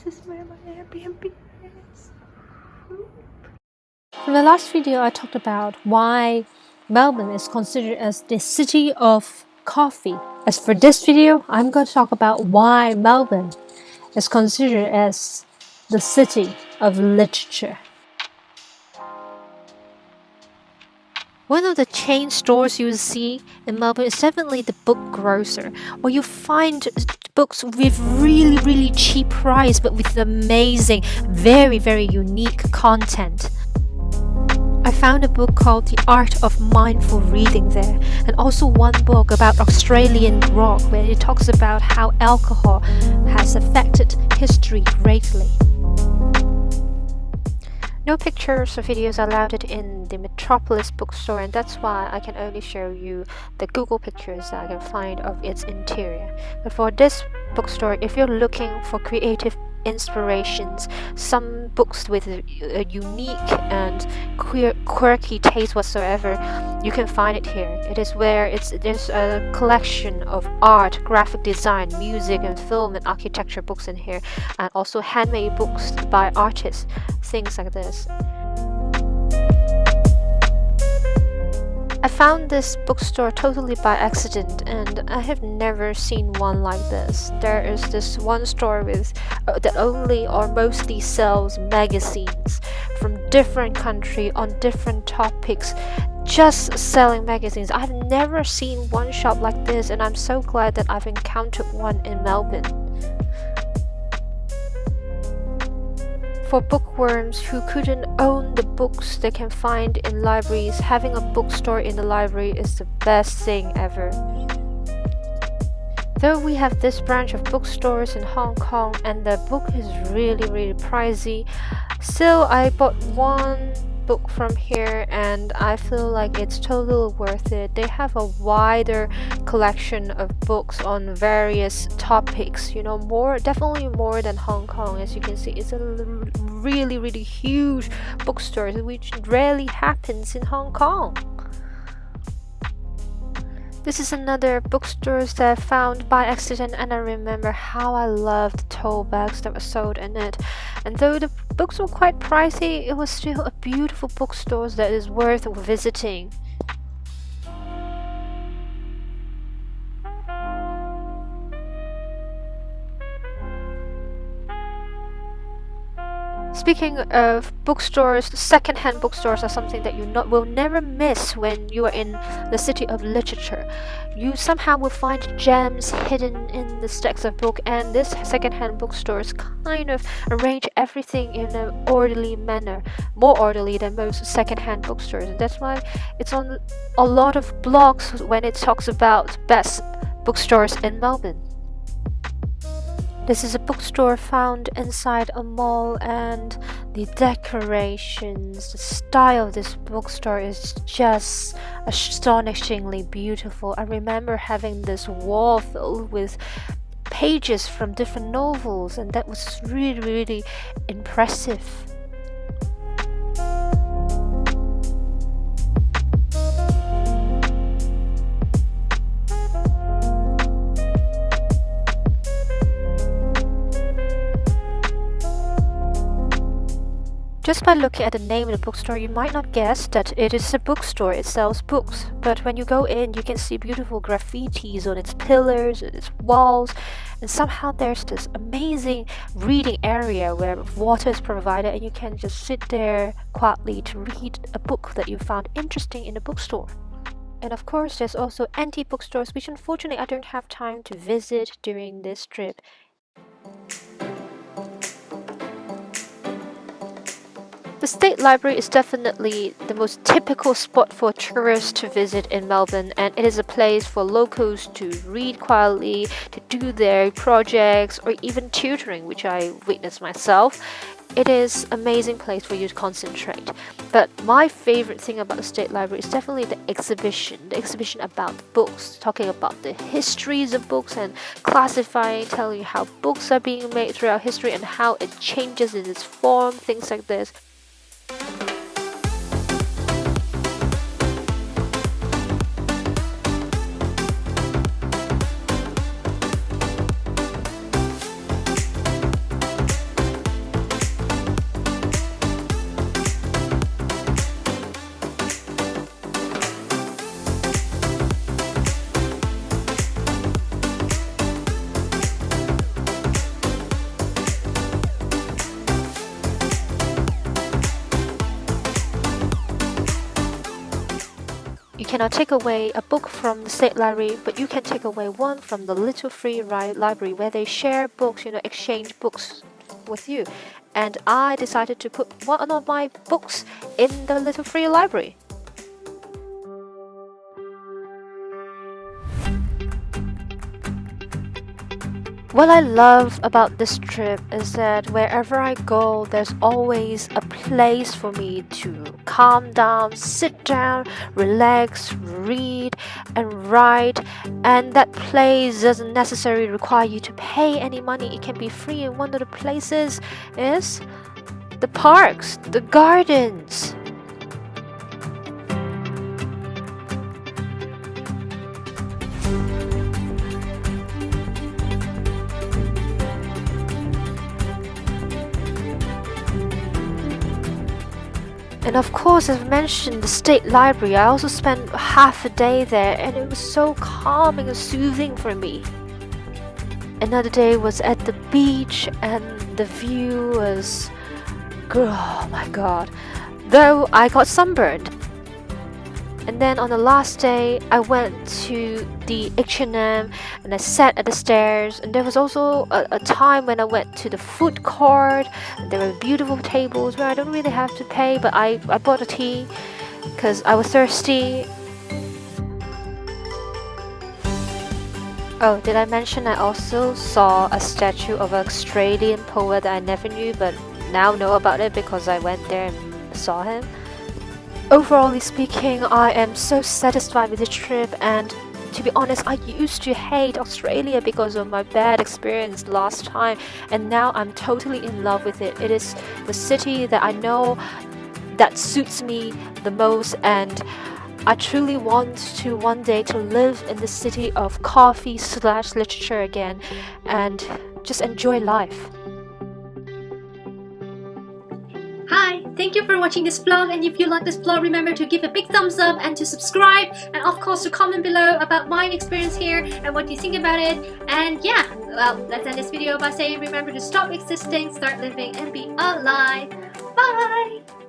is where my Airbnb is. In the last video, I talked about why Melbourne is considered as the city of coffee. As for this video, I'm going to talk about why Melbourne is considered as the city of literature. One of the chain stores you will see in Melbourne is definitely the book grocer, where you find books with really cheap price but with amazing, very unique content. I found a book called The Art of Mindful Reading there, and also one book about Australian grog where it talks about how alcohol has affected history greatly. No pictures or videos are allowed in the Metropolis bookstore, and that's why I can only show you the Google pictures that I can find of its interior. But for this bookstore, if you're looking for creative inspirations, some books with a unique and quirky taste whatsoever, you can find it here. It is where there's a collection of art, graphic design, music and film and architecture books in here, and also handmade books by artists, things like this. I found this bookstore totally by accident, and I have never seen one like this. There is this one store with that only or mostly sells magazines from different countries on different topics, just selling magazines. I've never seen one shop like this, and I'm so glad that I've encountered one in Melbourne. For bookworms who couldn't own the books they can find in libraries, having a bookstore in the library is the best thing ever. Though we have this branch of bookstores in Hong Kong and the book is really pricey, still I bought one book from here and I feel like it's totally worth it. They have a wider collection of books on various topics, you know, definitely more than Hong Kong. As you can see, it's a really huge bookstore, which rarely happens in Hong Kong. This is another bookstore that I found by accident, and I remember how I loved the tote bags that were sold in it. And though the books were quite pricey, it was still a beautiful bookstore that is worth visiting. Speaking of bookstores, second-hand bookstores are something that you will never miss when you are in the city of literature. You somehow will find gems hidden in the stacks of books, and this second-hand bookstores kind of arrange everything in an orderly manner, more orderly than most second-hand bookstores. And that's why it's on a lot of blogs when it talks about best bookstores in Melbourne. This is a bookstore found inside a mall, and the decorations, the style of this bookstore is just astonishingly beautiful. I remember having this wall filled with pages from different novels, and that was really impressive. Just by looking at the name of the bookstore, you might not guess that it is a bookstore. It sells books. But when you go in, you can see beautiful graffitis on its pillars, on its walls, and somehow there's this amazing reading area where water is provided and you can just sit there quietly to read a book that you found interesting in the bookstore. And of course, there's also antique bookstores, which unfortunately I don't have time to visit during this trip. The State Library is definitely the most typical spot for tourists to visit in Melbourne, and it is a place for locals to read quietly, to do their projects or even tutoring, which I witnessed myself. It is an amazing place for you to concentrate. But my favorite thing about the State Library is definitely the exhibition about books, talking about the histories of books and classifying, telling you how books are being made throughout history and how it changes in its form, things like this. cannot take away a book from the state library, but you can take away one from the little free library where they share books, exchange books with you. And I decided to put one of my books in the little free library. What I love about this trip is that wherever I go, there's always a place for me to calm down, sit down, relax, read, and write. And that place doesn't necessarily require you to pay any money. It can be free. And one of the places is the parks, the gardens. And of course, as mentioned, the state library, I also spent half a day there, and it was so calming and soothing for me. Another day was at the beach, and the view was, oh my god, though I got sunburned. And then on the last day, I went to the H&M and I sat at the stairs. And there was also a time when I went to the food court. And there were beautiful tables where I don't really have to pay, but I bought a tea because I was thirsty. Oh, did I mention I also saw a statue of an Australian poet that I never knew, but now know about it because I went there and saw him? Overall speaking, I am so satisfied with the trip, and to be honest, I used to hate Australia because of my bad experience last time, and now I'm totally in love with it. It is the city that I know that suits me the most, and I truly want to one day to live in the city of coffee/literature again and just enjoy life. Hi, thank you for watching this vlog, and if you like this vlog, remember to give a big thumbs up and to subscribe, and of course to comment below about my experience here and what you think about it. And yeah, well, let's end this video by saying remember to stop existing, start living, and be alive. Bye!